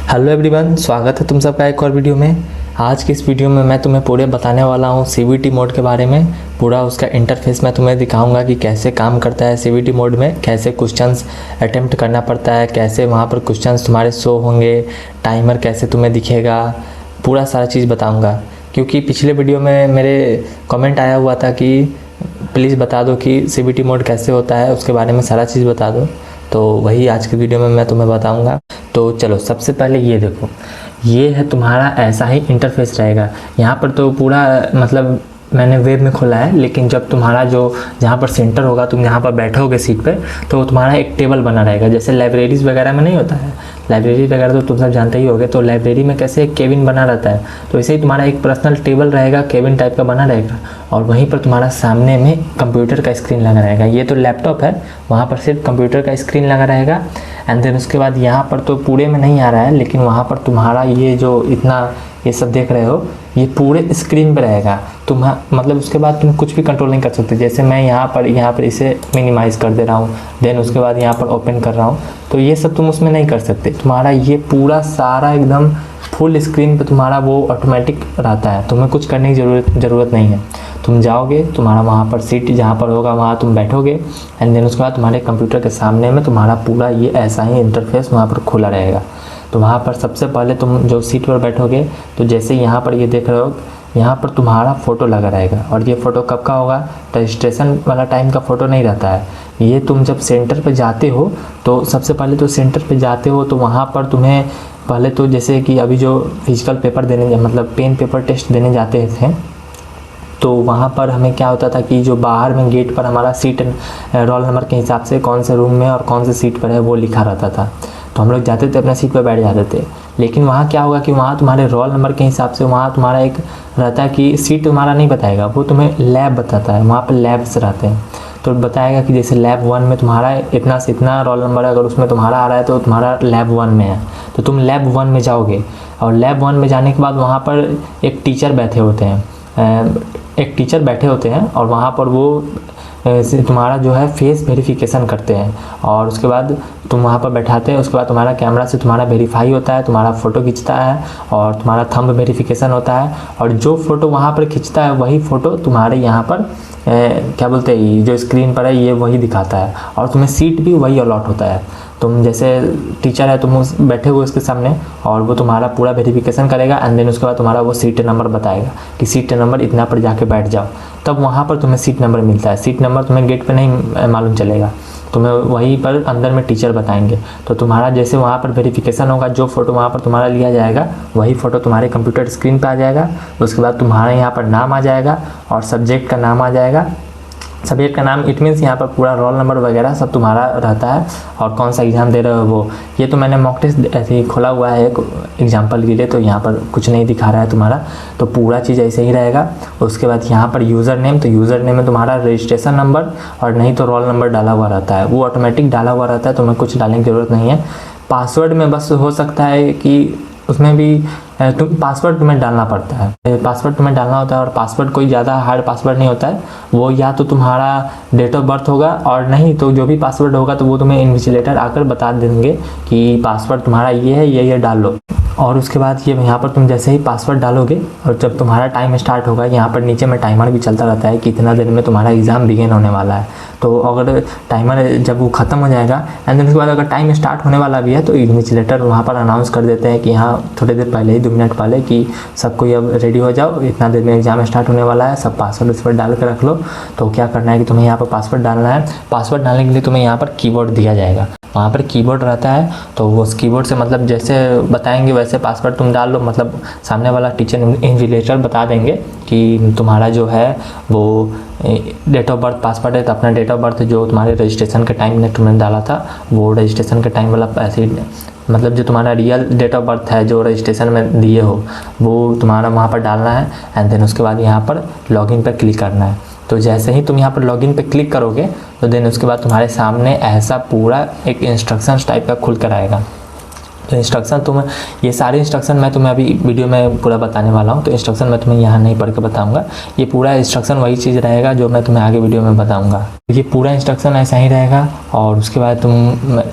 Hello everyone, स्वागत है तुम सबका एक और वीडियो में। आज की इस वीडियो में मैं तुम्हें पूरे बताने वाला हूँ सीवीटी मोड के बारे में। पूरा उसका इंटरफेस मैं तुम्हें दिखाऊंगा कि कैसे काम करता है सीवीटी मोड में, कैसे क्वेश्चंस अटेम्प्ट करना पड़ता है, कैसे वहाँ पर क्वेश्चंस तुम्हारे शो होंगे, टाइमर कैसे तुम्हें दिखेगा, पूरा सारा चीज़ बताऊँगा। क्योंकि पिछले वीडियो में मेरे कमेंट आया हुआ था कि प्लीज़ बता दो कि सीवीटी मोड कैसे होता है, उसके बारे में सारा चीज़ बता दो। तो वही आज की वीडियो में मैं तुम्हें बताऊंगा। तो चलो सबसे पहले ये देखो, ये है तुम्हारा ऐसा ही इंटरफेस रहेगा। यहाँ पर तो पूरा मतलब मैंने वेब में खोला है, लेकिन जब तुम्हारा जो जहाँ पर सेंटर होगा, तुम यहाँ पर बैठोगे सीट पे, तो तुम्हारा एक टेबल बना रहेगा। जैसे लाइब्रेरीज़ वगैरह में नहीं होता है, लाइब्रेरी वगैरह तो तुम सब जानते ही होगे। तो लाइब्रेरी में कैसे एक केबिन बना रहता है, तो ऐसे ही तुम्हारा एक पर्सनल टेबल रहेगा, केबिन टाइप का बना रहेगा। और वहीं पर तुम्हारा सामने में कंप्यूटर का स्क्रीन लगा रहेगा। ये तो लैपटॉप है, वहाँ पर सिर्फ कंप्यूटर का स्क्रीन लगा रहेगा। एंड देन उसके बाद यहाँ पर तो पूरे में नहीं आ रहा है, लेकिन वहाँ पर तुम्हारा ये जो इतना ये सब देख रहे हो, ये पूरे स्क्रीन पे रहेगा। तुम मतलब उसके बाद तुम कुछ भी कंट्रोल नहीं कर सकते। जैसे मैं यहाँ पर इसे मिनिमाइज़ कर दे रहा हूँ, देन उसके बाद यहाँ पर ओपन कर रहा हूँ, तो ये सब तुम उसमें नहीं कर सकते। तुम्हारा ये पूरा सारा एकदम फुल स्क्रीन पे तुम्हारा वो ऑटोमेटिक रहता है, तुम्हें कुछ करने की ज़रूरत नहीं है। तुम जाओगे, तुम्हारा वहाँ पर सीट जहाँ पर होगा वहाँ तुम बैठोगे, एंड देन उसके बाद तुम्हारे कंप्यूटर के सामने में तुम्हारा पूरा ये ऐसा ही इंटरफेस वहाँ पर खुला रहेगा। तो वहाँ पर सबसे पहले तुम जो सीट पर बैठोगे, तो जैसे यहाँ पर ये देख रहे हो, यहाँ पर तुम्हारा फ़ोटो लगा रहेगा। और ये फ़ोटो कब का होगा, रजिस्ट्रेशन वाला टाइम का फ़ोटो नहीं रहता है। ये तुम जब सेंटर पे जाते हो, तो सबसे पहले तो सेंटर पे जाते हो, तो वहाँ पर तुम्हें पहले तो जैसे कि अभी जो फिजिकल पेपर देने मतलब पेन पेपर टेस्ट देने जाते थे, तो वहाँ पर हमें क्या होता था कि जो बाहर में गेट पर हमारा सीट रोल नंबर के हिसाब से कौन से रूम में और कौन से सीट पर है वो लिखा रहता था। तो हम लोग जाते थे, अपना सीट पर बैठ जाते थे। लेकिन वहाँ क्या होगा कि वहाँ तुम्हारे रोल नंबर के हिसाब से वहाँ तुम्हारा एक रहता है कि सीट तुम्हारा नहीं बताएगा, वो तुम्हें लैब बताता है। वहाँ पर लैब्स रहते हैं, तो बताएगा कि जैसे लैब 1 में तुम्हारा इतना से इतना रोल नंबर है, अगर उसमें तुम्हारा आ रहा है तो तुम्हारा लैब 1 में है। तो तुम लैब 1 में जाओगे, और लैब 1 में जाने के बाद वहाँ पर एक टीचर बैठे होते हैं, और वहाँ पर वो तुम्हारा जो है फेस वेरिफिकेशन करते हैं। और उसके बाद तुम वहाँ पर बैठाते हैं, उसके बाद तुम्हारा कैमरा से तुम्हारा वेरीफाई होता है, तुम्हारा फ़ोटो खींचता है, और तुम्हारा थंब वेरिफिकेशन होता है। और जो फ़ोटो वहाँ पर खींचता है वही फ़ोटो तुम्हारे यहाँ पर क्या बोलते हैं, जो स्क्रीन पर है ये वही दिखाता है। और तुम्हें सीट भी वही अलॉट होता है। तुम जैसे टीचर है, तुम बैठे हुए उसके सामने, और वो तुम्हारा पूरा वेरिफिकेशन करेगा, एंड देन उसके बाद तुम्हारा वो सीट नंबर बताएगा कि सीट नंबर इतना पर जाके बैठ जाओ। तब वहाँ पर तुम्हें सीट नंबर मिलता है। सीट नंबर तुम्हें गेट पे नहीं मालूम चलेगा, तुम्हें वहीं पर अंदर में टीचर बताएंगे। तो तुम्हारा जैसे वहाँ पर वेरिफिकेशन होगा, जो फ़ोटो वहाँ पर तुम्हारा लिया जाएगा वही फ़ोटो तुम्हारे कंप्यूटर स्क्रीन पर आ जाएगा। उसके बाद तुम्हारे यहाँ पर नाम आ जाएगा और सब्जेक्ट का नाम आ जाएगा। सब्जेक्ट का नाम इट मीन्स यहाँ पर पूरा रोल नंबर वगैरह सब तुम्हारा रहता है, और कौन सा एग्ज़ाम दे रहे हो वो। ये तो मैंने मॉक टेस्ट ऐसे ही खोला हुआ है एक एग्जांपल के लिए, तो यहाँ पर कुछ नहीं दिखा रहा है तुम्हारा, तो पूरा चीज़ ऐसे ही रहेगा। उसके बाद यहाँ पर यूज़र नेम, तो यूज़र नेम में तुम्हारा रजिस्ट्रेशन नंबर और नहीं तो रोल नंबर डाला हुआ रहता है, वो ऑटोमेटिक डाला हुआ रहता है, तुम्हें कुछ डालने की ज़रूरत नहीं है। पासवर्ड में बस हो सकता है कि उसमें भी पासवर्ड तुम्हें डालना पड़ता है, पासवर्ड तुम्हें डालना होता है। और पासवर्ड कोई ज़्यादा हार्ड पासवर्ड नहीं होता है, वो या तो तुम्हारा डेट ऑफ बर्थ होगा, और नहीं तो जो भी पासवर्ड होगा तो वो तुम्हें इन्विजिलेटर आकर बता देंगे कि पासवर्ड तुम्हारा ये है, ये डाल लो। और उसके बाद ये यहाँ पर तुम जैसे ही पासवर्ड डालोगे, और जब तुम्हारा टाइम स्टार्ट होगा, यहाँ पर नीचे में टाइमर भी चलता रहता है कि इतना देर में तुम्हारा एग्ज़ाम बिगिन होने वाला है। तो अगर टाइमर जब वो ख़त्म हो जाएगा, एंड देन उसके बाद अगर टाइम स्टार्ट होने वाला भी है, तो इन्विजिलेटर वहाँ पर अनाउंस कर देते हैं कि हाँ थोड़ी देर पहले ही 2 मिनट पहले कि सबको अब रेडी हो जाओ, इतना देर में एग्ज़ाम स्टार्ट होने वाला है, सब पासवर्ड उस पर डाल कर रख लो। तो क्या करना है कि तुम्हें यहाँ पर पासवर्ड डालना है। पासवर्ड डालने के लिए तुम्हें यहाँ पर कीबोर्ड दिया जाएगा, वहाँ पर कीबोर्ड रहता है, तो उस कीबोर्ड से मतलब जैसे बताएंगे वैसे पासवर्ड तुम डाल लो। मतलब सामने वाला टीचर इन्विजिलेटर बता देंगे कि तुम्हारा जो है वो डेट ऑफ बर्थ पासवर्ड है, तो अपना डेट ऑफ बर्थ जो तुम्हारे रजिस्ट्रेशन के टाइम में तुमने डाला था, वो रजिस्ट्रेशन के टाइम वाला ऐसे मतलब जो तुम्हारा रियल डेट ऑफ बर्थ है जो रजिस्ट्रेशन में दिए हो, वो तुम्हारा वहाँ पर डालना है। एंड देन उसके बाद यहाँ पर लॉगिन पर क्लिक करना है। तो जैसे ही तुम यहाँ पर लॉगिन पे क्लिक करोगे, तो देन उसके बाद तुम्हारे सामने ऐसा पूरा एक इंस्ट्रक्शंस टाइप का खुल कर आएगा। तो इंस्ट्रक्शन तुम्हें, ये सारे इंस्ट्रक्शन मैं तुम्हें अभी वीडियो में पूरा बताने वाला हूँ, तो इंस्ट्रक्शन मैं तुम्हें यहाँ नहीं पढ़ के बताऊँगा। ये पूरा इंस्ट्रक्शन वही चीज़ रहेगा जो मैं तुम्हें आगे वीडियो में बताऊँगा। ये पूरा इंस्ट्रक्शन ऐसा ही रहेगा। और उसके बाद तुम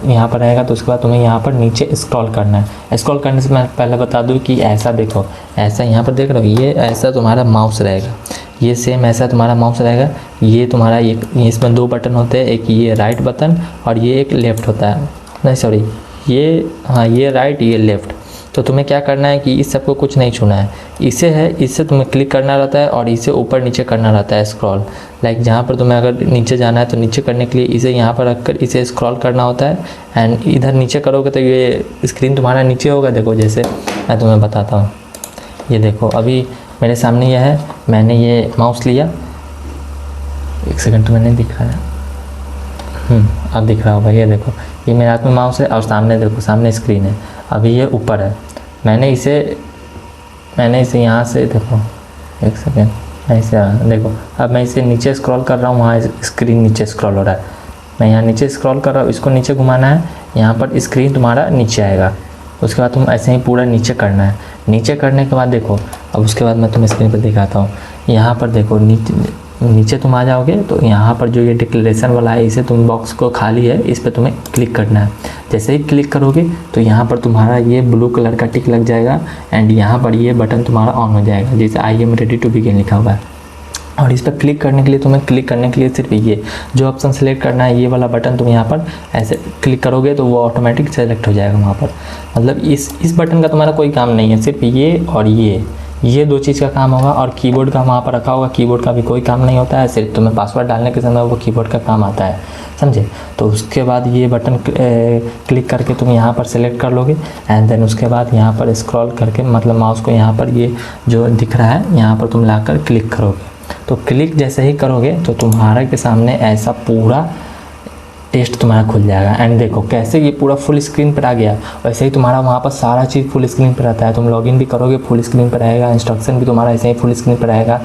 यहाँ पर रहेगा, तो उसके बाद तुम्हें यहाँ पर नीचे स्क्रॉल करना है। स्क्रॉल करने से मैं पहले बता दूँ कि ऐसा देखो, ऐसा यहाँ पर देख रहे हो, ये ऐसा तुम्हारा माउस रहेगा, ये सेम ऐसा तुम्हारा माउस रहेगा। ये तुम्हारा ये इसमें 2 बटन होते हैं, एक ये राइट बटन और ये एक लेफ़्ट होता है, नहीं सॉरी ये, हाँ ये राइट ये लेफ़्ट। तो तुम्हें क्या करना है कि इस सबको कुछ नहीं छूना है, इसे है इससे तुम्हें क्लिक करना रहता है और इसे ऊपर नीचे करना रहता है स्क्रॉल। लाइक जहाँ पर तुम्हें अगर नीचे जाना है तो नीचे करने के लिए इसे यहाँ पर रखकर इसे स्क्रॉल करना होता है। एंड इधर नीचे करोगे तो ये स्क्रीन तुम्हारा नीचे होगा। देखो जैसे मैं तुम्हें बताता हूँ, ये देखो अभी मेरे सामने यह है, मैंने ये माउस लिया, एक सेकंड तो मैंने दिख रहा है, अब दिख रहा होगा। ये देखो ये मेरे हाथ में माउस है और सामने देखो, सामने स्क्रीन है, अभी ये ऊपर है। मैंने इसे यहाँ से देखो, एक सेकेंड ऐसे देखो, अब मैं इसे नीचे स्क्रॉल कर रहा हूँ, वहाँ स्क्रीन नीचे स्क्रॉल हो रहा है। मैं यहाँ नीचे स्क्रॉल कर रहा हूँ, इसको नीचे घुमाना है, यहाँ पर स्क्रीन तुम्हारा नीचे आएगा। उसके बाद तुम ऐसे ही पूरा नीचे करना है। नीचे करने के बाद देखो, अब उसके बाद मैं तुम्हें स्क्रीन पर दिखाता हूँ। यहाँ पर देखो नीचे तुम आ जाओगे तो यहाँ पर जो ये डिक्लेरेशन वाला है, इसे तुम बॉक्स को खाली है, इस पर तुम्हें क्लिक करना है। जैसे ही क्लिक करोगे तो यहाँ पर तुम्हारा ये ब्लू कलर का टिक लग जाएगा एंड यहाँ पर ये बटन तुम्हारा ऑन हो जाएगा, जैसे I am ready to begin लिखा हुआ है। और इस पर क्लिक करने के लिए तुम्हें क्लिक करने के लिए सिर्फ ये जो ऑप्शन सेलेक्ट करना है, ये वाला बटन तुम यहाँ पर ऐसे क्लिक करोगे तो वो ऑटोमेटिक सेलेक्ट हो जाएगा वहाँ पर। मतलब इस बटन का तुम्हारा कोई काम नहीं है, सिर्फ ये और ये 2 चीज़ का काम होगा। और कीबोर्ड का वहाँ पर रखा होगा, कीबोर्ड का भी कोई काम नहीं होता है, सिर्फ तुम्हें पासवर्ड डालने के समय वो कीबोर्ड का काम आता है, समझे। तो उसके बाद ये बटन क्लिक करके तुम यहाँ पर सेलेक्ट कर लोगे एंड देन उसके बाद यहाँ पर स्क्रॉल करके, मतलब माउस को यहाँ पर ये जो दिख रहा है यहाँ पर तुम लाकर क्लिक करोगे। तो क्लिक जैसे ही करोगे तो तुम्हारे के सामने ऐसा पूरा टेस्ट तुम्हारा खुल जाएगा। एंड देखो कैसे ये पूरा फुल स्क्रीन पर आ गया, वैसे ही तुम्हारा वहाँ पर सारा चीज़ फुल स्क्रीन पर रहता है। तुम लॉगिन भी करोगे फुल स्क्रीन पर रहेगा, इंस्ट्रक्शन भी तुम्हारा ऐसे ही फुल स्क्रीन पर रहेगा।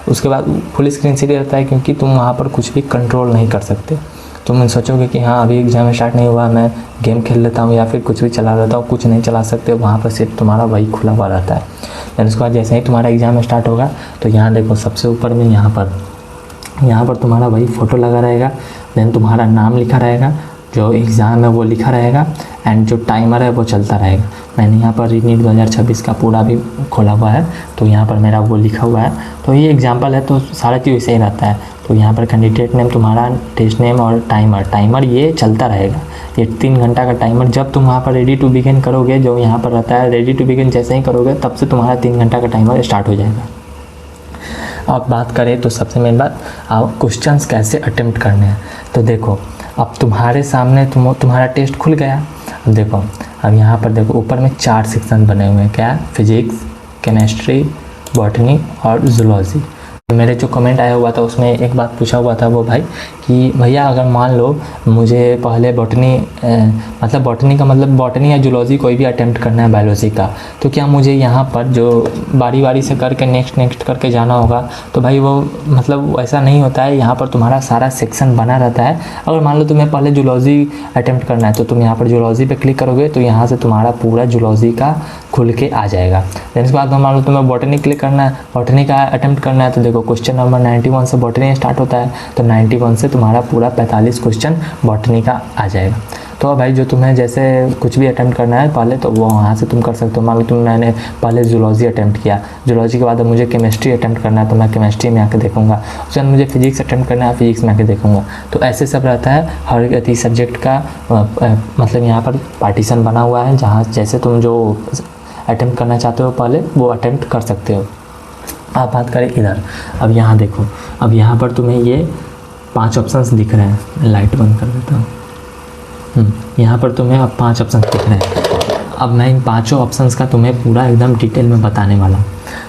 उसके बाद फुल स्क्रीन इसलिए रहता है क्योंकि तुम वहाँ पर कुछ भी कंट्रोल नहीं कर सकते। तुम सोचोगे कि हाँ अभी एग्जाम स्टार्ट नहीं हुआ, मैं गेम खेल लेता हूँ या फिर कुछ भी चला लेता हूँ, कुछ नहीं चला सकते। वहाँ पर सिर्फ तुम्हारा वही खुला हुआ रहता है। देन उसके बाद जैसे ही तुम्हारा एग्ज़ाम स्टार्ट होगा तो यहाँ देखो सबसे ऊपर में यहाँ पर तुम्हारा वही फ़ोटो लगा रहेगा। देन तुम्हारा नाम लिखा रहेगा, जो एग्ज़ाम है वो लिखा रहेगा एंड जो टाइमर है वो चलता रहेगा। मैंने यहाँ पर रीनीट 2026 का पूरा भी खोला हुआ है, तो यहाँ पर मेरा वो लिखा हुआ है। तो ये एग्जाम्पल है, तो सारा चीज़ वैसे ही रहता है। तो यहाँ पर कैंडिडेट नेम तुम्हारा, टेस्ट नेम और टाइमर ये चलता रहेगा। ये 3 घंटा का टाइमर, जब तुम वहाँ पर रेडी टू बिगिन करोगे, जो यहाँ पर रहता है रेडी टू बिगिन जैसे ही करोगे तब से तुम्हारा 3 घंटा का टाइमर स्टार्ट हो जाएगा। अब बात करें तो सबसे मेन बात, अब क्वेश्चंस कैसे अटेम्प्ट करने हैं। तो देखो अब तुम्हारे सामने तुम्हारा टेस्ट खुल गया। अब देखो, अब यहाँ पर देखो ऊपर में 4 सेक्शन बने हुए हैं, क्या, फिजिक्स, केमिस्ट्री, बॉटनी और जूलॉजी। मेरे जो कमेंट आया हुआ था उसमें एक बात पूछा हुआ था वो भाई कि भैया अगर मान लो मुझे पहले बॉटनी का मतलब बॉटनी या जूलॉजी कोई भी अटेम्प्ट करना है बायोलॉजी का, तो क्या मुझे यहाँ पर जो बारी बारी से करके नेक्स्ट करके जाना होगा? तो भाई वो मतलब ऐसा नहीं होता है। यहाँ पर तुम्हारा सारा सेक्शन बना रहता है। अगर मान लो तुम्हें पहले जूलॉजी अटेम्प्ट करना है तो तुम यहाँ पर जूलॉजी पे क्लिक करोगे तो यहाँ से तुम्हारा पूरा जूलॉजी का खुल के आ जाएगा। देन इसके बाद मान लो तुम्हें बॉटनी क्लिक करना है, बॉटनी का अटेम्प्ट करना है, तो देखो क्वेश्चन नंबर 91 से बॉटनी स्टार्ट होता है, तो 91 से तुम्हारा पूरा 45 क्वेश्चन बॉटनी का आ जाएगा। तो भाई जो तुम्हें जैसे कुछ भी अटेम्प्ट करना है पहले तो वो वहाँ से तुम कर सकते हो। मान लो मैंने पहले जूलॉजी अटेम्प्ट किया, जूलॉजी के बाद मुझे केमिस्ट्री अटेम्प्ट करना है तो मैं केमिस्ट्री में आके देखूंगा, उसके बाद मुझे फिजिक्स अटेम्प्ट करना है, फिजिक्स में आके देखूंगा। तो ऐसे सब रहता है। हर एक सब्जेक्ट का मतलब यहाँ पर पार्टीशन बना हुआ है, जहाँ जैसे तुम जो अटेम्प्ट करना चाहते हो पहले वो अटेम्प्ट कर सकते हो। आप बात करें इधर, अब यहाँ देखो, अब यहाँ पर तुम्हें ये 5 ऑप्शंस दिख रहे हैं। लाइट बंद कर देता हूँ। यहाँ पर तुम्हें अब 5 ऑप्शंस दिख रहे हैं। अब मैं इन 5 ऑप्शंस का तुम्हें पूरा एकदम डिटेल में बताने वाला हूँ।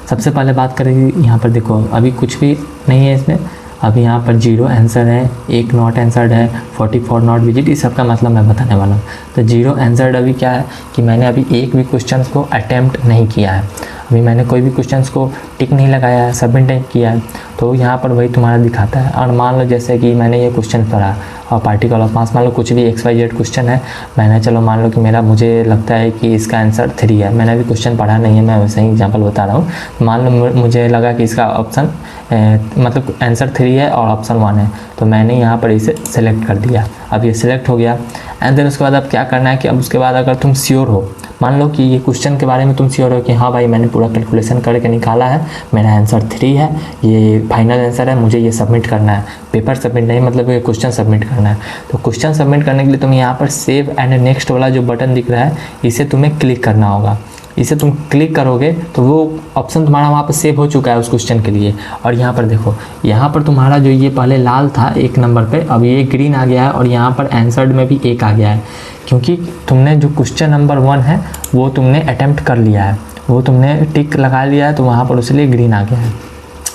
सबसे पहले बात करेंगे, यहाँ पर देखो अभी कुछ भी नहीं है इसमें। अब यहाँ पर 0 आंसर है, 1 नॉट आंसर्ड है, 44 नॉट विजिट, इस सब का मतलब मैं बताने वाला हूँ। तो 0 आंसर्ड अभी क्या है कि मैंने अभी एक भी क्वेश्चन को अटैम्प्ट नहीं किया है, अभी मैंने कोई भी क्वेश्चंस को टिक नहीं लगाया है, सबमिट नहीं किया है। तो यहाँ पर वही तुम्हारा दिखाता है। और मान लो जैसे कि मैंने ये क्वेश्चन पढ़ा और पार्टिकल ऑफ मास, मान लो कुछ भी XYZ क्वेश्चन है, मैंने चलो मान लो कि मुझे लगता है कि इसका आंसर 3 है, मैंने अभी क्वेश्चन पढ़ा नहीं है, मैं वैसे ही एग्जांपल बता रहा हूँ। मान लो मुझे लगा कि इसका ऑप्शन मतलब आंसर 3 है और ऑप्शन 1 है, तो मैंने यहाँ पर इसे सेलेक्ट कर दिया। अब ये सिलेक्ट हो गया एंड देन उसके बाद अब क्या करना है कि अब उसके बाद अगर तुम श्योर हो, मान लो कि ये क्वेश्चन के बारे में तुम श्योर हो कि हाँ भाई मैंने पूरा कैलकुलेशन करके निकाला है, मेरा आंसर 3 है, ये फाइनल आंसर है, मुझे ये सबमिट करना है, पेपर सबमिट नहीं मतलब ये क्वेश्चन सबमिट करना है। तो क्वेश्चन सबमिट करने के लिए तुम यहाँ पर सेव एंड नेक्स्ट वाला जो बटन दिख रहा है इसे तुम्हें क्लिक करना होगा। इसे तुम क्लिक करोगे तो वो ऑप्शन तुम्हारा वहाँ पर सेव हो चुका है उस क्वेश्चन के लिए। और यहाँ पर देखो, यहाँ पर तुम्हारा जो ये पहले लाल था 1 नंबर पे, अब ये ग्रीन आ गया है और यहाँ पर आंसर्ड में भी 1 आ गया है, क्योंकि तुमने जो क्वेश्चन नंबर 1 है वो तुमने अटेम्प्ट कर लिया है, वो तुमने टिक लगा लिया है, तो वहाँ पर उसके लिए ग्रीन आ गया है।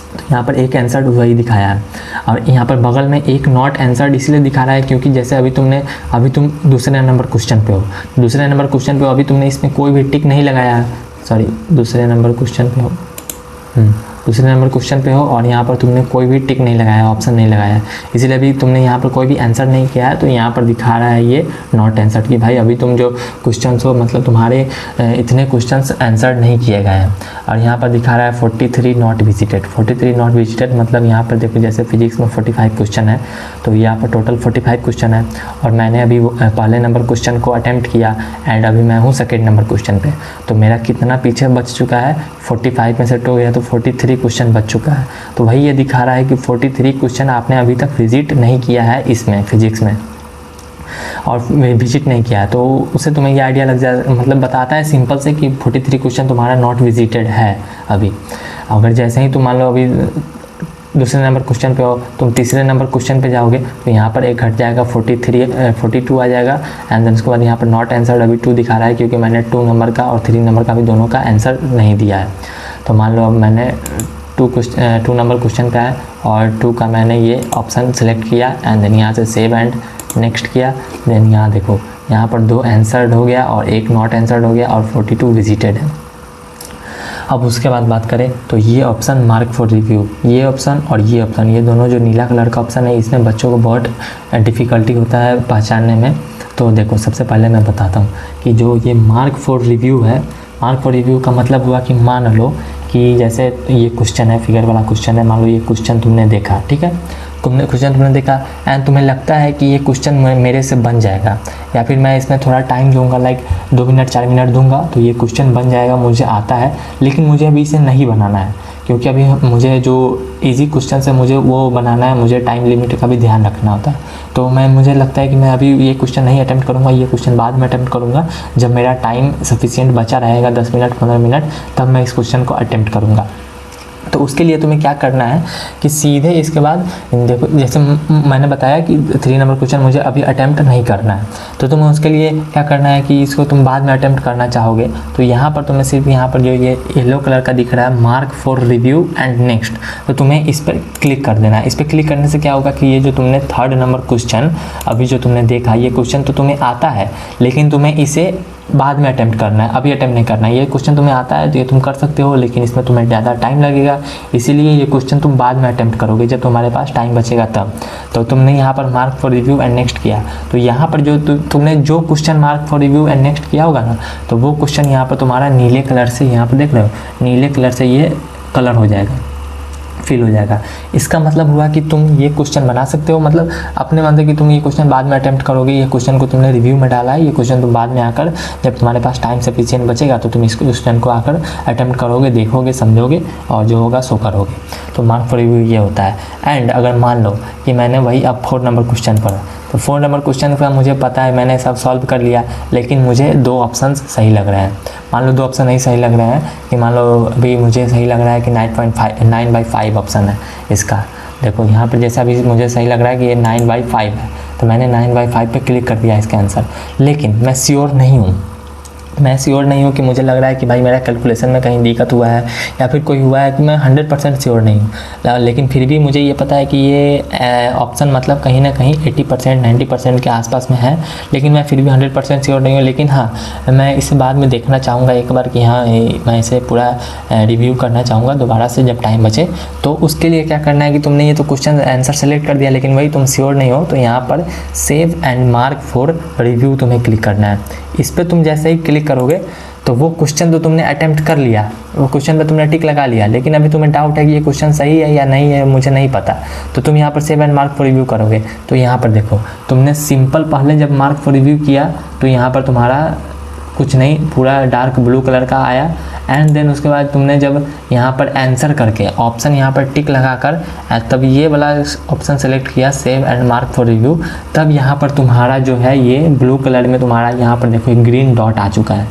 तो यहाँ पर 1 आंसर्ड वही दिखाया है। और यहाँ पर बगल में 1 नॉट आंसर्ड इसलिए दिखा रहा है क्योंकि जैसे अभी तुम दूसरे नंबर क्वेश्चन पे हो, दूसरे नंबर क्वेश्चन पे हो, अभी तुमने इसमें कोई भी टिक नहीं लगाया है, सॉरी दूसरे नंबर क्वेश्चन पे हो, दूसरे नंबर क्वेश्चन पे हो और यहाँ पर तुमने कोई भी टिक नहीं लगाया, ऑप्शन नहीं लगाया, इसीलिए अभी तुमने यहाँ पर कोई भी आंसर नहीं किया है, तो यहाँ पर दिखा रहा है ये नॉट आंसर्ड कि भाई अभी तुम जो क्वेश्चंस हो मतलब तुम्हारे इतने क्वेश्चंस आंसर नहीं किए गए हैं। और यहाँ पर दिखा रहा है 43 नॉट विजिटेड। 43 नॉट विजिटेड मतलब यहाँ पर देखो जैसे फिजिक्स में 45 क्वेश्चन है, तो यहाँ पर टोटल 45 क्वेश्चन है और मैंने अभी पहले नंबर क्वेश्चन को अटैम्प्ट किया एंड अभी मैं हूँ सेकेंड नंबर क्वेश्चन पे, तो मेरा कितना पीछे बच चुका है, 45 में सेट हो गया तो 43 क्वेश्चन बच चुका है। तो वही ये दिखा रहा है कि 43 क्वेश्चन आपने अभी तक विजिट नहीं किया है इसमें फिजिक्स में, और विजिट नहीं किया है, तो उससे तुम्हें ये आइडिया लग जाए, मतलब बताता है सिंपल से कि 43 क्वेश्चन तुम्हारा नॉट विजिटेड है अभी। अगर जैसे ही तुम मान लो अभी दूसरे नंबर क्वेश्चन पे हो, तुम तीसरे नंबर क्वेश्चन पे जाओगे तो यहाँ पर 1 घट जाएगा, 42 आ जाएगा एंड देन उसके बाद यहाँ पर नॉट आंसर अभी 2 दिखा रहा है क्योंकि मैंने 2 नंबर का और 3 नंबर का भी दोनों का आंसर नहीं दिया है। तो मान लो अब मैंने 2 नंबर क्वेश्चन का है और 2 का मैंने ये ऑप्शन सेलेक्ट किया एंड देन यहाँ से सेव एंड नेक्स्ट किया, देन यहाँ देखो यहाँ पर 2 आंसर्ड हो गया और 1 नॉट आंसर्ड हो गया और 42 विजिटेड है। अब उसके बाद बात करें तो ये ऑप्शन मार्क फॉर रिव्यू, ये ऑप्शन और ये ऑप्शन, ये दोनों जो नीला कलर का ऑप्शन है इसमें बच्चों को बहुत डिफ़िकल्टी होता है पहचानने में। तो देखो सबसे पहले मैं बताता हूँ कि जो ये मार्क फॉर रिव्यू है, मार्क फॉर रिव्यू का मतलब हुआ कि मान लो कि जैसे ये क्वेश्चन है, फिगर वाला क्वेश्चन है, मान लो ये क्वेश्चन तुमने देखा, ठीक है, तुमने देखा एंड तुम्हें लगता है कि ये क्वेश्चन मेरे से बन जाएगा, या फिर मैं इसमें थोड़ा टाइम दूंगा, लाइक 2 मिनट 4 मिनट दूंगा तो ये क्वेश्चन बन जाएगा, मुझे आता है, लेकिन मुझे अभी इसे नहीं बनाना है क्योंकि अभी मुझे जो इजी क्वेश्चन है मुझे वो बनाना है, मुझे टाइम लिमिट का भी ध्यान रखना होता है। तो मुझे लगता है कि मैं अभी ये क्वेश्चन नहीं अटेम्प्ट करूँगा, ये क्वेश्चन बाद में अटेम्प्ट करूँगा, जब मेरा टाइम सफिशिएंट बचा रहेगा 10 मिनट 15 मिनट, तब मैं इस क्वेश्चन को अटेम्प्ट करूँगा। तो उसके लिए तुम्हें क्या करना है कि सीधे इसके बाद देखो, जैसे मैंने बताया कि 3 नंबर क्वेश्चन मुझे अभी अटेम्प्ट नहीं करना है, तो तुम्हें उसके लिए क्या करना है कि इसको तुम बाद में अटेम्प्ट करना चाहोगे, तो यहाँ पर तुम्हें सिर्फ यहाँ पर जो ये येलो कलर का दिख रहा है mark for review and next, तो तुम्हें इस पर क्लिक कर देना है। इस पर क्लिक करने से क्या होगा कि ये जो तुमने 3rd नंबर क्वेश्चन अभी जो तुमने देखा, ये क्वेश्चन तो तुम्हें आता है लेकिन तुम्हें इसे बाद में अटेम्प्ट करना है, अभी अटेम्प्ट नहीं करना है। ये क्वेश्चन तुम्हें आता है तो ये तुम कर सकते हो, लेकिन इसमें तुम्हें ज़्यादा टाइम लगेगा, इसीलिए ये क्वेश्चन तुम बाद में अटेम्प्ट करोगे जब तुम्हारे पास टाइम बचेगा तब। तो तुमने यहाँ पर mark for review and next किया, तो यहाँ पर जो तुमने जो question mark for review and next किया होगा ना, तो वो क्वेश्चन यहाँ पर तुम्हारा नीले कलर से, यहाँ पर देख रहे हो नीले कलर से ये कलर हो जाएगा, फिल हो जाएगा। इसका मतलब हुआ कि तुम ये क्वेश्चन बना सकते हो, मतलब अपने मन से कि तुम ये क्वेश्चन बाद में अटेम्प्ट करोगे, ये क्वेश्चन को तुमने रिव्यू में डाला है, ये क्वेश्चन तुम बाद में आकर जब तुम्हारे पास टाइम सफिशिएंट बचेगा तो तुम इस क्वेश्चन को आकर अटेम्प्ट करोगे, देखोगे, समझोगे और जो होगा सो करोगे। तो मार्क फॉर रिव्यू ये होता है। एंड अगर मान लो कि मैंने वही अब 4 नंबर क्वेश्चन पढ़ा, तो 4 नंबर क्वेश्चन का मुझे पता है, मैंने सब सॉल्व कर लिया, लेकिन मुझे 2 ऑप्शन सही लग रहे हैं। मान लो 2 ऑप्शन नहीं सही लग रहे हैं, कि मान लो अभी मुझे सही लग रहा है कि 9/5 ऑप्शन है इसका। देखो यहाँ पर जैसा अभी मुझे सही लग रहा है कि ये 9/5 है, तो मैंने 9/5 पे क्लिक कर दिया इसका आंसर, लेकिन मैं श्योर नहीं हूँ मैं श्योर नहीं हूँ कि मुझे लग रहा है कि भाई मेरा कैलकुलेशन में कहीं दिक्कत हुआ है या फिर कोई हुआ है कि मैं 100% श्योर नहीं हूँ, लेकिन फिर भी मुझे ये पता है कि ये ऑप्शन मतलब कहीं ना कहीं 80% 90% के आसपास में है, लेकिन मैं फिर भी 100% श्योर नहीं हूँ। लेकिन हाँ, मैं इसे बाद में देखना चाहूँगा एक बार कि हाँ मैं इसे पूरा रिव्यू करना चाहूँगा दोबारा से जब टाइम बचे। तो उसके लिए क्या करना है कि तुमने ये तो क्वेश्चन आंसर सेलेक्ट कर दिया, लेकिन वही तुम श्योर नहीं हो, तो यहाँ पर save and mark for review तुम्हें क्लिक करना है। इस पर तुम जैसे ही क्लिक करोगे तो वो क्वेश्चन तो तुमने अटेम्प्ट कर लिया, वो क्वेश्चन पे तुमने टिक लगा लिया, लेकिन अभी तुम्हें डाउट है कि ये क्वेश्चन सही है या नहीं है, मुझे नहीं पता। तो तुम यहाँ पर save and mark for review करोगे। तो यहाँ पर देखो, तुमने सिंपल पहले जब मार्क फॉर रिव्यू किया तो यहाँ पर तुम्हारा कुछ नहीं, पूरा डार्क ब्लू कलर का आया। एंड देन उसके बाद तुमने जब यहाँ पर आंसर करके ऑप्शन यहाँ पर टिक लगाकर तब ये वाला ऑप्शन सेलेक्ट किया save and mark for review, तब यहाँ पर तुम्हारा जो है ये ब्लू कलर में तुम्हारा यहाँ पर देखो ग्रीन डॉट आ चुका है,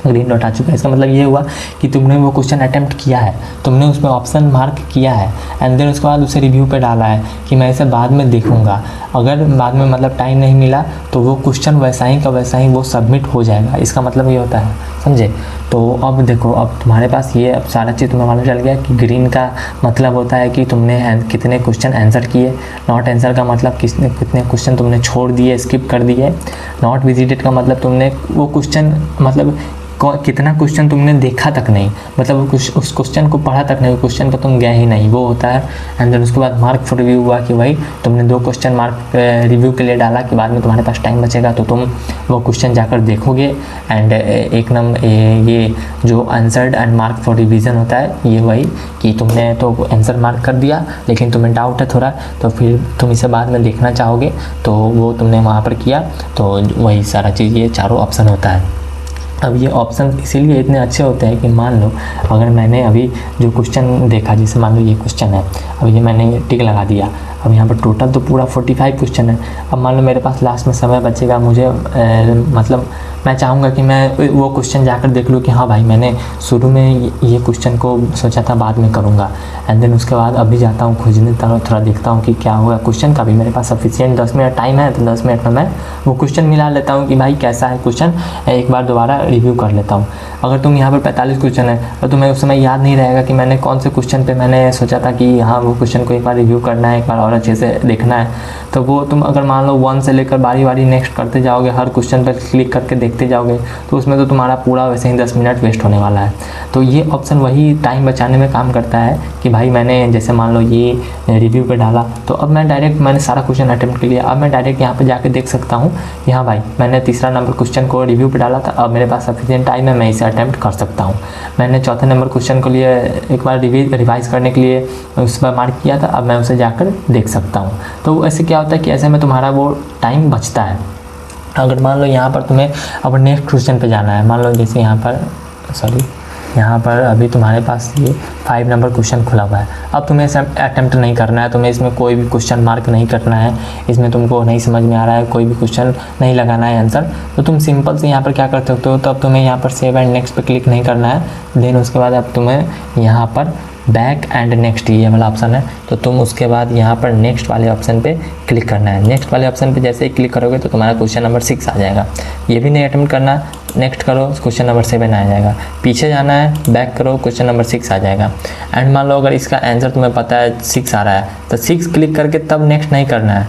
ग्रीन डॉट आ चुका है। इसका मतलब ये हुआ कि तुमने वो क्वेश्चन अटेम्प्ट किया है, तुमने उसमें ऑप्शन मार्क किया है एंड देन उसके बाद उसे रिव्यू पे डाला है कि मैं इसे बाद में देखूंगा। अगर बाद में मतलब टाइम नहीं मिला तो वो क्वेश्चन वैसा ही का वैसा ही वो सबमिट हो जाएगा। इसका मतलब ये होता है, समझे। तो अब देखो, अब तुम्हारे पास ये अब सारा चीज़ तुम्हें मालूम चल गया कि ग्रीन का मतलब होता है कि तुमने कितने क्वेश्चन आंसर किए, नॉट आंसर का मतलब कितने क्वेश्चन तुमने छोड़ दिए, स्किप कर दिए, नॉट विजिटेड का मतलब तुमने वो क्वेश्चन मतलब कितना क्वेश्चन तुमने देखा तक नहीं, मतलब उस क्वेश्चन को पढ़ा तक नहीं, क्वेश्चन पर तुम गए ही नहीं, वो होता है। एंड देन उसके बाद मार्क फॉर रिव्यू हुआ कि भाई तुमने 2 क्वेश्चन मार्क रिव्यू के लिए डाला कि बाद में तुम्हारे पास टाइम बचेगा तो तुम वो क्वेश्चन जाकर देखोगे। एंड एक नंबर ये जो answered and mark for revision होता है, ये वही कि तुमने तो आंसर मार्क कर दिया लेकिन तुम्हें डाउट है थोड़ा, तो फिर तुम इसे बाद में देखना चाहोगे तो वो तुमने वहाँ पर किया। तो वही सारा चीज़, ये चारों ऑप्शन होता है। अब ये ऑप्शन इसीलिए इतने अच्छे होते हैं कि मान लो अगर मैंने अभी जो क्वेश्चन देखा, जैसे मान लो ये क्वेश्चन है, अब ये मैंने टिक लगा दिया, अब यहाँ पर टोटल तो पूरा 45 क्वेश्चन है। अब मान लो मेरे पास लास्ट में समय बचेगा, मुझे मतलब मैं चाहूँगा कि मैं वो क्वेश्चन जाकर देख लूँ कि हाँ भाई मैंने शुरू में ये क्वेश्चन को सोचा था बाद में करूँगा। एंड देन उसके बाद अभी जाता हूँ खोजने, थोड़ा देखता हूँ कि क्या हुआ क्वेश्चन का भी। मेरे पास सफिशिएंट 10 मिनट टाइम है तो 10 मिनट में मैं वो क्वेश्चन मिला लेता हूँ कि भाई कैसा है क्वेश्चन, एक बार दोबारा रिव्यू कर लेता हूँ। अगर तुम यहाँ पर 45 क्वेश्चन है और तुम्हें उस समय याद नहीं रहेगा कि मैंने कौन से क्वेश्चन पे मैंने सोचा था कि हाँ वो क्वेश्चन को एक बार रिव्यू करना है, एक बार और अच्छे से देखना है, तो वो तुम अगर मान लो 1 से लेकर बारी बारी नेक्स्ट करते जाओगे, हर क्वेश्चन पर क्लिक करके देखते जाओगे, तो उसमें तो तुम्हारा पूरा वैसे ही 10 मिनट वेस्ट होने वाला है। तो ये ऑप्शन वही टाइम बचाने में काम करता है कि भाई मैंने जैसे मान लो ये रिव्यू पे डाला, तो अब मैं डायरेक्ट मैंने सारा क्वेश्चन अटेम्प्ट कर लिया, अब मैं डायरेक्ट यहाँ पे जाके देख सकता हूँ कि हाँ भाई मैंने तीसरा नंबर क्वेश्चन को रिव्यू पे डाला था, अब मेरे पास सफिशिएंट टाइम है, मैं इसे अटेम्प्ट कर सकता हूँ। मैंने चौथे नंबर क्वेश्चन को लिए एक बार रिवाइज करने के लिए उस पर मार्क किया था, अब मैं उसे जाकर देख सकता हूँ। तो ऐसे क्या होता है कि ऐसे में तुम्हारा वो टाइम बचता है। अगर मान लो यहाँ पर तुम्हें अब नेक्स्ट क्वेश्चन पे जाना है, मान लो जैसे यहाँ पर अभी तुम्हारे पास ये 5 नंबर क्वेश्चन खुला हुआ है, अब तुम्हें इसे अटेम्प्ट नहीं करना है, तुम्हें इसमें कोई भी क्वेश्चन मार्क नहीं करना है, इसमें तुमको नहीं समझ में आ रहा है, कोई भी क्वेश्चन नहीं लगाना है आंसर, तो तुम सिंपल से यहाँ पर क्या कर सकते हो, तो अब तुम्हें यहाँ पर सेव एंड नेक्स्ट पे क्लिक नहीं करना है। देन उसके बाद अब तुम्हें यहाँ पर बैक एंड नेक्स्ट ये वाला ऑप्शन है, तो तुम उसके बाद यहाँ पर नेक्स्ट वाले ऑप्शन पे क्लिक करना है। नेक्स्ट वाले ऑप्शन पे जैसे ही क्लिक करोगे तो तुम्हारा क्वेश्चन नंबर 6 आ जाएगा। ये भी नहीं अटेम्प्ट करना, नेक्स्ट करो क्वेश्चन नंबर 7 आ जाएगा। पीछे जाना है, बैक करो, क्वेश्चन नंबर 6 आ जाएगा। एंड मान लो अगर इसका आंसर तुम्हें पता है 6 आ रहा है, तो 6 क्लिक करके तब नेक्स्ट नहीं करना है,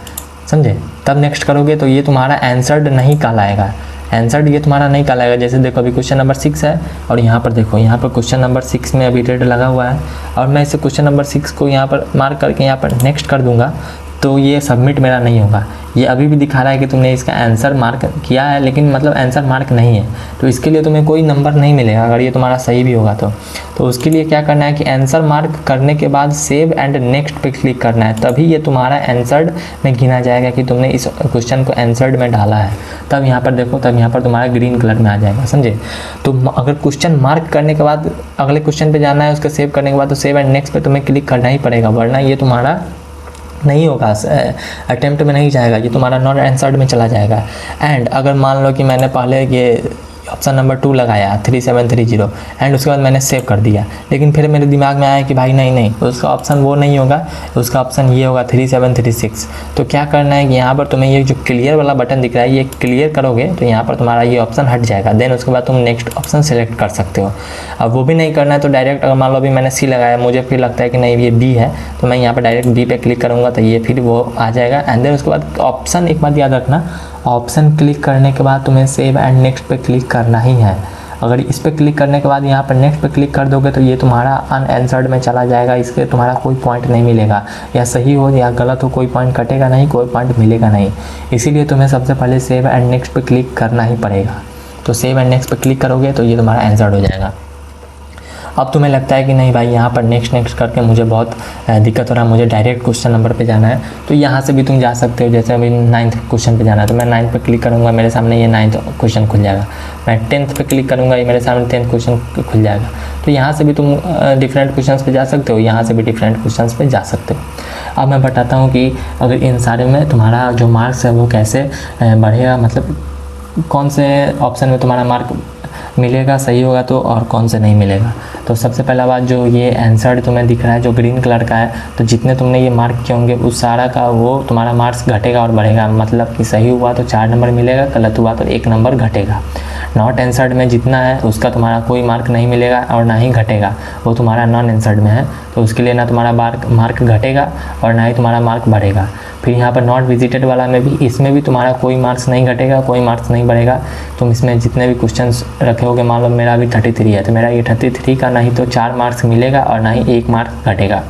समझे। तब नेक्स्ट करोगे तो ये तुम्हारा आंसर्ड नहीं कहलाएगा, आंसर्ड ये तुम्हारा नहीं कहलाएगा। जैसे देखो अभी क्वेश्चन नंबर 6 है और यहाँ पर देखो, यहाँ पर क्वेश्चन नंबर 6 में अभी रेड लगा हुआ है और मैं इसे क्वेश्चन नंबर 6 को यहाँ पर मार्क करके यहाँ पर नेक्स्ट कर दूंगा, तो ये सबमिट मेरा नहीं होगा। ये अभी भी दिखा रहा है कि तुमने इसका आंसर मार्क किया है, लेकिन मतलब आंसर मार्क नहीं है, तो इसके लिए तुम्हें कोई नंबर नहीं मिलेगा अगर ये तुम्हारा सही भी होगा तो उसके लिए क्या करना है कि आंसर मार्क करने के बाद सेव एंड नेक्स्ट पे क्लिक करना है, तभी ये तुम्हारा आंसर्ड में गिना जाएगा कि तुमने इस क्वेश्चन को आंसर्ड में डाला है। तब यहाँ पर देखो, तब यहाँ पर तुम्हारा ग्रीन कलर में आ जाएगा, समझे। तो अगर क्वेश्चन मार्क करने के बाद अगले क्वेश्चन पर जाना है, उसको सेव करने के बाद तो सेव एंड नेक्स्ट पे तुम्हें क्लिक करना ही पड़ेगा, वरना ये तुम्हारा नहीं होगा, अटेम्प्ट में नहीं जाएगा, ये तुम्हारा नॉट आंसर्ड में चला जाएगा। एंड अगर मान लो कि मैंने पहले ये ऑप्शन नंबर 2 लगाया 3730 एंड उसके बाद मैंने सेव कर दिया। लेकिन फिर मेरे दिमाग में आया कि भाई नहीं उसका ऑप्शन वो नहीं होगा, उसका ऑप्शन ये होगा 3736। तो क्या करना है कि यहाँ पर तुम्हें ये जो क्लियर वाला बटन दिख रहा है ये क्लियर करोगे तो यहाँ पर तुम्हारा ये ऑप्शन हट जाएगा। देन उसके बाद तुम नेक्स्ट ऑप्शन सेलेक्ट कर सकते हो। अब वो भी नहीं करना है तो डायरेक्ट अगर मान लो अभी मैंने सी लगाया, मुझे फिर लगता है कि नहीं ये बी है, तो मैं यहाँ पर डायरेक्ट बी पे क्लिक करूँगा तो ये फिर वो आ जाएगा। एंड देन उसके बाद ऑप्शन, एक बात याद रखना, ऑप्शन क्लिक करने के बाद तुम्हें सेव एंड नेक्स्ट पे क्लिक करना ही है। अगर इस पर क्लिक करने के बाद यहाँ पर नेक्स्ट पे क्लिक कर दोगे तो ये तुम्हारा अनआंसर्ड में चला जाएगा, इसके तुम्हारा कोई पॉइंट नहीं मिलेगा, या सही हो या गलत हो कोई पॉइंट कटेगा नहीं, कोई पॉइंट मिलेगा नहीं। इसीलिए तुम्हें सबसे पहले सेव एंड नेक्स्ट पे क्लिक करना ही पड़ेगा। तो सेव एंड नेक्स्ट पे क्लिक करोगे तो ये तुम्हारा आंसर्ड हो जाएगा। अब तुम्हें लगता है कि नहीं भाई यहाँ पर नेक्स्ट करके मुझे बहुत दिक्कत हो रहा है, मुझे डायरेक्ट क्वेश्चन नंबर पे जाना है, तो यहाँ से भी तुम जा सकते हो। जैसे अभी 9th क्वेश्चन पे जाना है तो मैं 9th पे क्लिक करूँगा, मेरे सामने ये 9th क्वेश्चन खुल जाएगा। मैं 10th पे क्लिक करूँगा, ये मेरे सामने 10th क्वेश्चन खुल जाएगा। तो यहाँ से भी तुम डिफरेंट क्वेश्चन पे जा सकते हो, यहाँ से भी डिफरेंट क्वेश्चन पे जा सकते हो। अब मैं बताता हूँ कि अगर इन सारे में तुम्हारा जो मार्क्स है वो कैसे बढ़ेगा, मतलब कौन से ऑप्शन में तुम्हारा मार्क मिलेगा सही होगा तो, और कौन से नहीं मिलेगा। तो सबसे पहला बात, जो ये आंसर तुम्हें दिख रहा है जो ग्रीन कलर का है, तो जितने तुमने ये मार्क किए होंगे उस सारा का वो तुम्हारा मार्क्स घटेगा और बढ़ेगा। मतलब कि सही हुआ तो 4 नंबर मिलेगा, गलत हुआ तो 1 नंबर घटेगा। नॉट आंसर्ड में जितना है उसका तुम्हारा कोई मार्क नहीं मिलेगा और ना ही घटेगा, वो तुम्हारा नॉन आंसर्ड में है, तो उसके लिए ना तुम्हारा मार्क घटेगा और ना ही तुम्हारा मार्क बढ़ेगा। फिर यहाँ पर नॉट विजिटेड वाला में भी, इसमें भी तुम्हारा कोई मार्क्स नहीं घटेगा, कोई मार्क्स नहीं बढ़ेगा। तुम इसमें जितने भी क्वेश्चंस रखे होगे, मान लो मेरा अभी 33 है तो मेरा ये 33 का ना ही तो 4 मार्क्स मिलेगा और ना ही 1 मार्क घटेगा।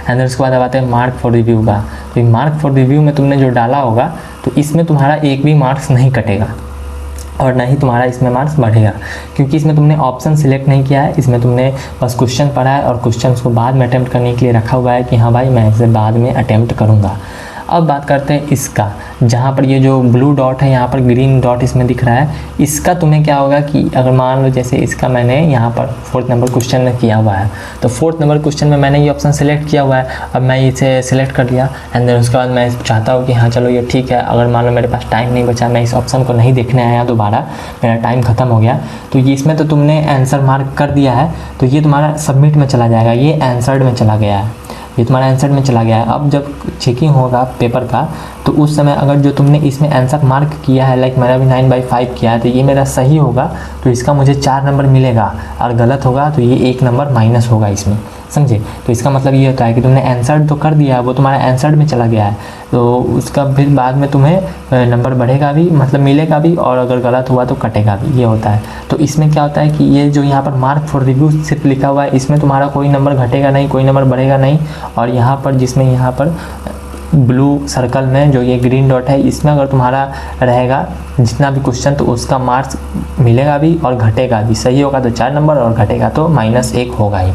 एंड उसके बाद अब आते हैं मार्क फॉर रिव्यू का। तो मार्क फॉर रिव्यू में तुमने जो डाला होगा तो इसमें तुम्हारा एक भी मार्क्स नहीं कटेगा और ना ही तुम्हारा इसमें मार्क्स बढ़ेगा, क्योंकि इसमें तुमने ऑप्शन सिलेक्ट नहीं किया है, इसमें तुमने बस क्वेश्चन पढ़ा है और क्वेश्चन को बाद में अटैम्प्ट करने के लिए रखा हुआ है कि हाँ भाई मैं इसे बाद में अटैम्प्ट करूँगा। अब बात करते हैं इसका, जहाँ पर ये जो ब्लू डॉट है यहाँ पर ग्रीन डॉट इसमें दिख रहा है, इसका तुम्हें क्या होगा कि अगर मान लो जैसे इसका मैंने यहाँ पर 4th नंबर क्वेश्चन में किया हुआ है, तो 4th नंबर क्वेश्चन में मैंने ये ऑप्शन सेलेक्ट किया हुआ है। अब मैं इसे सेलेक्ट कर लिया एंड देन उसके बाद मैं चाहता हूँ कि हाँ चलो ये ठीक है, अगर मान लो मेरे पास टाइम नहीं बचा, मैं इस ऑप्शन को नहीं देखने आया दोबारा, मेरा टाइम ख़त्म हो गया, तो ये इसमें तो तुमने आंसर मार्क कर दिया है तो ये तुम्हारा सबमिट में चला जाएगा, ये आंसर्ड में चला गया है, ये तुम्हारा आंसर में चला गया है। अब जब चेकिंग होगा पेपर का तो उस समय अगर जो तुमने इसमें आंसर मार्क किया है, लाइक मैंने भी 9/5 किया है, तो ये मेरा सही होगा तो इसका मुझे 4 नंबर मिलेगा, और गलत होगा तो ये 1 नंबर माइनस होगा इसमें, समझे। तो इसका मतलब ये होता है कि तुमने आंसर तो कर दिया है, वो तुम्हारा आंसर में चला गया है, तो उसका फिर बाद में तुम्हें नंबर बढ़ेगा भी, मतलब मिलेगा भी, और अगर गलत हुआ तो कटेगा भी, ये होता है। तो इसमें क्या होता है कि ये जो यहाँ पर मार्क फॉर रिव्यू सिर्फ लिखा हुआ है, इसमें तुम्हारा कोई नंबर घटेगा नहीं, कोई नंबर बढ़ेगा नहीं, और यहाँ पर जिसमें यहाँ पर ब्लू सर्कल में जो ये ग्रीन डॉट है, इसमें अगर तुम्हारा रहेगा जितना भी क्वेश्चन तो उसका मार्क्स मिलेगा भी और घटेगा भी, सही होगा तो 4 नंबर और घटेगा तो -1 होगा ही,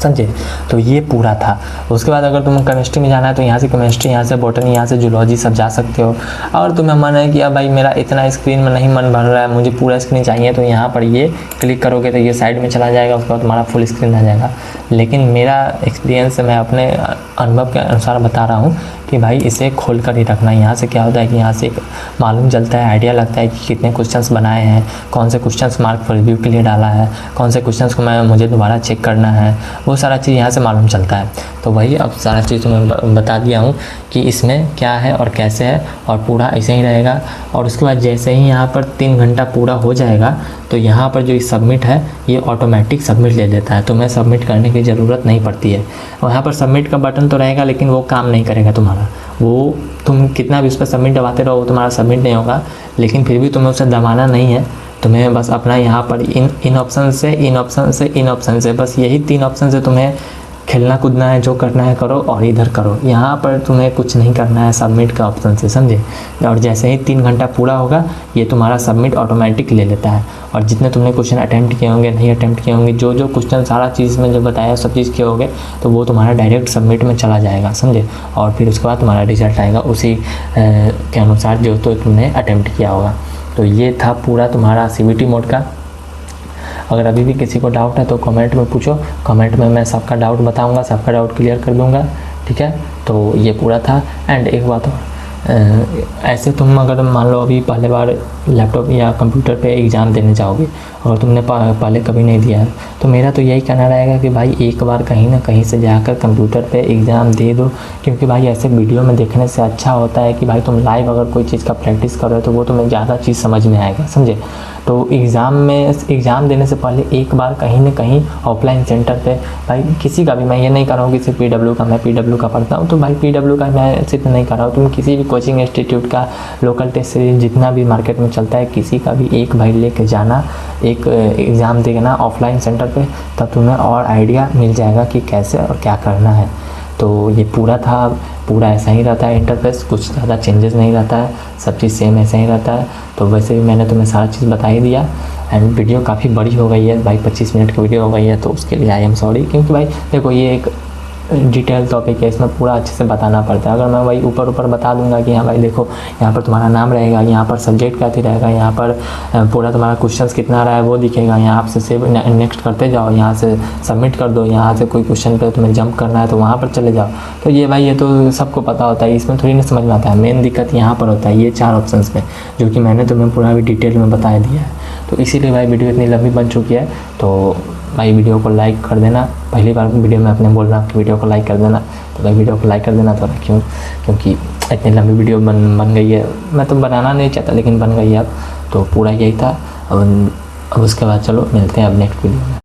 समझे। तो ये पूरा था। उसके बाद अगर तुम्हें केमिस्ट्री में जाना है तो यहाँ से केमिस्ट्री, यहाँ से बॉटनी, यहाँ से जूलॉजी सब जा सकते हो। और तुम्हें मन है कि अब भाई मेरा इतना स्क्रीन में नहीं मन भर रहा है, मुझे पूरा स्क्रीन चाहिए, तो यहाँ पर ये क्लिक करोगे तो ये साइड में चला जाएगा, उसके बाद तुम्हारा फुल स्क्रीन आ जाएगा। लेकिन मेरा एक्सपीरियंस मैं अपने अनुभव के अनुसार बता रहा हूँ कि भाई इसे खोल कर ही रखना। यहाँ से क्या होता है कि यहाँ से मालूम चलता है, आइडिया लगता है कि कितने क्वेश्चंस बनाए हैं, कौन से क्वेश्चंस मार्क फॉर रिव्यू के लिए डाला है, कौन से क्वेश्चंस को मुझे दोबारा चेक करना है, वो सारा चीज़ यहाँ से मालूम चलता है। तो वही अब सारा चीज़ तुम्हें बता दिया हूँ कि इसमें क्या है और कैसे है, और पूरा ऐसे ही रहेगा। और उसके बाद जैसे ही यहाँ पर 3 घंटा पूरा हो जाएगा तो यहाँ पर जो सबमिट है ये ऑटोमेटिक सबमिट ले लेता है, तुम्हें सबमिट करने की ज़रूरत नहीं पड़ती है। और यहाँ पर सबमिट का बटन तो रहेगा लेकिन वो काम नहीं करेगा तुम्हारा, वो तुम कितना भी उस पर सबमिट दबाते रहो वो तुम्हारा सबमिट नहीं होगा। लेकिन फिर भी तुम्हें उसे दबाना नहीं है, तुम्हें बस अपना यहाँ पर इन ऑप्शन से, इन ऑप्शन से, इन ऑप्शन से, बस यही 3 ऑप्शन से तुम्हें खेलना कूदना है, जो करना है करो और इधर करो। यहाँ पर तुम्हें कुछ नहीं करना है सबमिट का ऑप्शन से, समझे। और जैसे ही 3 घंटा पूरा होगा ये तुम्हारा सबमिट ऑटोमेटिक ले लेता है। और जितने तुमने क्वेश्चन अटैम्प्ट किए होंगे, नहीं अटैम्प्ट किए होंगे, जो जो क्वेश्चन सारा चीज़ में जो बताया सब चीज़ किए होंगे, तो वो तुम्हारा डायरेक्ट सबमिट में चला जाएगा, समझे। और फिर उसके बाद तुम्हारा रिजल्ट आएगा उसी के अनुसार जो तो तुमने अटैम्प्ट किया होगा। तो ये था पूरा तुम्हारा CVT मोड का। अगर अभी भी किसी को डाउट है तो कमेंट में पूछो, कमेंट में मैं सबका डाउट बताऊंगा, सबका डाउट क्लियर कर दूंगा, ठीक है। तो ये पूरा था। एंड एक बात और, ऐसे तुम अगर मान लो अभी पहले बार लैपटॉप या कंप्यूटर पे एग्ज़ाम देने जाओगे और तुमने पहले कभी नहीं दिया है, तो मेरा तो यही कहना रहेगा कि भाई एक बार कहीं ना कहीं से जाकर कंप्यूटर पे एग्ज़ाम दे दो। क्योंकि भाई ऐसे वीडियो में देखने से अच्छा होता है कि भाई तुम लाइव अगर कोई चीज़ का प्रैक्टिस कर रहे हो तो वो तुम्हें ज़्यादा चीज़ समझ में आएगा, समझे। तो एग्ज़ाम देने से पहले एक बार कहीं ना कहीं ऑफलाइन सेंटर पे, भाई किसी का भी, मैं ये नहीं कर रहा हूँ कि सिर्फ PW का, मैं PW का पढ़ता हूँ तो भाई PW का मैं सिर्फ नहीं कर रहा हूँ, तुम किसी भी कोचिंग इंस्टीट्यूट का, लोकल टेस्ट सीरीज जितना भी मार्केट में चलता है, किसी का भी एक भाई लेके जाना, एक एग्ज़ाम देना ऑफलाइन सेंटर पे, तब तुम्हें और आइडिया मिल जाएगा कि कैसे और क्या करना है। तो ये पूरा ऐसा ही रहता है इंटरफेस, कुछ ज़्यादा चेंजेस नहीं रहता है, सब चीज़ सेम ऐसा ही रहता है। तो वैसे भी मैंने तुम्हें सारा चीज़ बता ही दिया। एंड वीडियो काफ़ी बड़ी हो गई है भाई, 25 मिनट की वीडियो हो गई है, तो उसके लिए आई एम सॉरी। क्योंकि भाई देखो ये एक डिटेल टॉपिक है, इसमें पूरा अच्छे से बताना पड़ता है। अगर मैं भाई ऊपर बता दूंगा कि हाँ भाई देखो यहाँ पर तुम्हारा नाम रहेगा, यहाँ पर सब्जेक्ट क्या थी रहेगा, यहाँ पर पूरा तुम्हारा क्वेश्चंस कितना रहा है वो दिखेगा, यहाँ आपसे सेव नेक्स्ट करते जाओ, यहाँ से सबमिट कर दो, यहाँ से कोई क्वेश्चन पे तुम्हें जंप करना है तो वहाँ पर चले जाओ। तो ये भाई ये तो सबको पता होता है, इसमें थोड़ी ना समझ में आता है। मेन दिक्कत यहाँ पर होता है ये 4 ऑप्शन में, जो कि मैंने तुम्हें पूरा भी डिटेल में बता दिया है। तो इसीलिए भाई वीडियो इतनी लंबी बन चुकी है। तो भाई वीडियो को लाइक कर देना। पहली बार वीडियो में अपने बोल रहा हूँ कि वीडियो को लाइक कर देना, तो भाई वीडियो को लाइक कर देना थोड़ा, क्योंकि इतनी लंबी वीडियो बन गई है। मैं तो बनाना नहीं चाहता लेकिन बन गई है अब। तो पूरा यही था। अब उसके बाद चलो मिलते हैं अब नेक्स्ट वीडियो में।